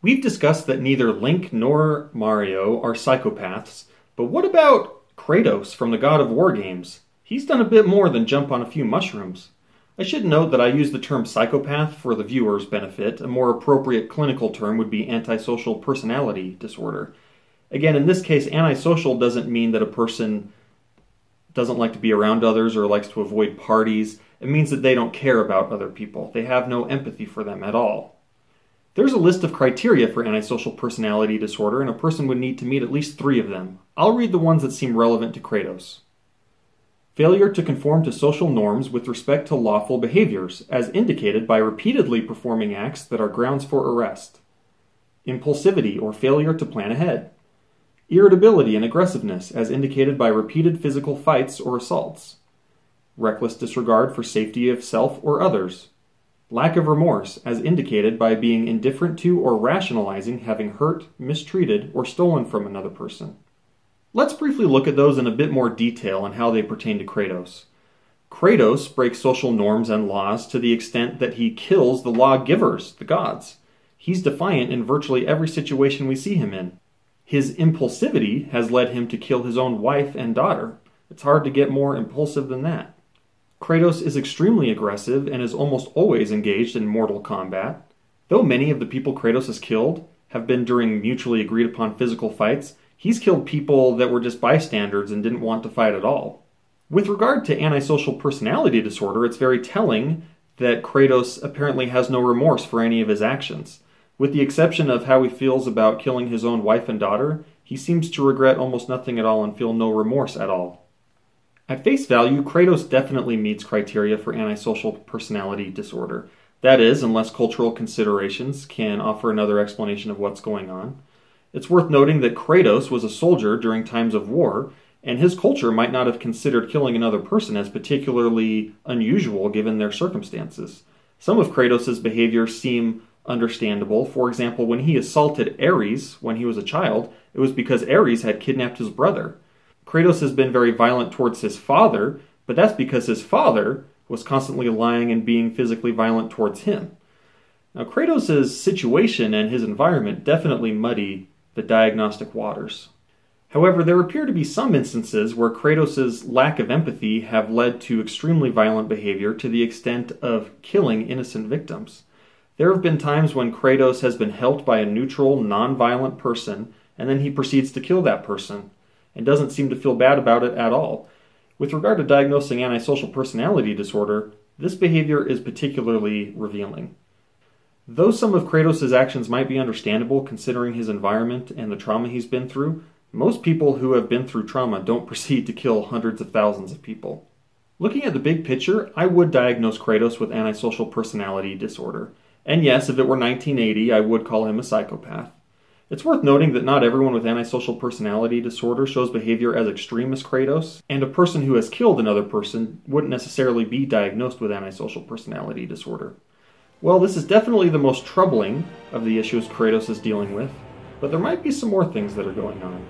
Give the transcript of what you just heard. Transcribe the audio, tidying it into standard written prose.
We've discussed that neither Link nor Mario are psychopaths, but what about Kratos from the God of War games? He's done a bit more than jump on a few mushrooms. I should note that I use the term psychopath for the viewer's benefit. A more appropriate clinical term would be antisocial personality disorder. Again, in this case, antisocial doesn't mean that a person doesn't like to be around others or likes to avoid parties. It means that they don't care about other people. They have no empathy for them at all. There's a list of criteria for antisocial personality disorder, and a person would need to meet at least 3 of them. I'll read the ones that seem relevant to Kratos. Failure to conform to social norms with respect to lawful behaviors, as indicated by repeatedly performing acts that are grounds for arrest. Impulsivity or failure to plan ahead. Irritability and aggressiveness, as indicated by repeated physical fights or assaults. Reckless disregard for safety of self or others. Lack of remorse, as indicated by being indifferent to or rationalizing having hurt, mistreated, or stolen from another person. Let's briefly look at those in a bit more detail and how they pertain to Kratos. Kratos breaks social norms and laws to the extent that he kills the lawgivers, the gods. He's defiant in virtually every situation we see him in. His impulsivity has led him to kill his own wife and daughter. It's hard to get more impulsive than that. Kratos is extremely aggressive and is almost always engaged in mortal combat. Though many of the people Kratos has killed have been during mutually agreed upon physical fights, he's killed people that were just bystanders and didn't want to fight at all. With regard to antisocial personality disorder, it's very telling that Kratos apparently has no remorse for any of his actions. With the exception of how he feels about killing his own wife and daughter, he seems to regret almost nothing at all and feel no remorse at all. At face value, Kratos definitely meets criteria for antisocial personality disorder. That is, unless cultural considerations can offer another explanation of what's going on. It's worth noting that Kratos was a soldier during times of war, and his culture might not have considered killing another person as particularly unusual given their circumstances. Some of Kratos' behaviors seem understandable. For example, when he assaulted Ares when he was a child, it was because Ares had kidnapped his brother. Kratos has been very violent towards his father, but that's because his father was constantly lying and being physically violent towards him. Now, Kratos' situation and his environment definitely muddy the diagnostic waters. However, there appear to be some instances where Kratos' lack of empathy have led to extremely violent behavior to the extent of killing innocent victims. There have been times when Kratos has been helped by a neutral, non-violent person, and then he proceeds to kill that person, and doesn't seem to feel bad about it at all. With regard to diagnosing antisocial personality disorder, this behavior is particularly revealing. Though some of Kratos' actions might be understandable considering his environment and the trauma he's been through, most people who have been through trauma don't proceed to kill hundreds of thousands of people. Looking at the big picture, I would diagnose Kratos with antisocial personality disorder. And yes, if it were 1980, I would call him a psychopath. It's worth noting that not everyone with antisocial personality disorder shows behavior as extreme as Kratos, and a person who has killed another person wouldn't necessarily be diagnosed with antisocial personality disorder. Well, this is definitely the most troubling of the issues Kratos is dealing with, but there might be some more things that are going on.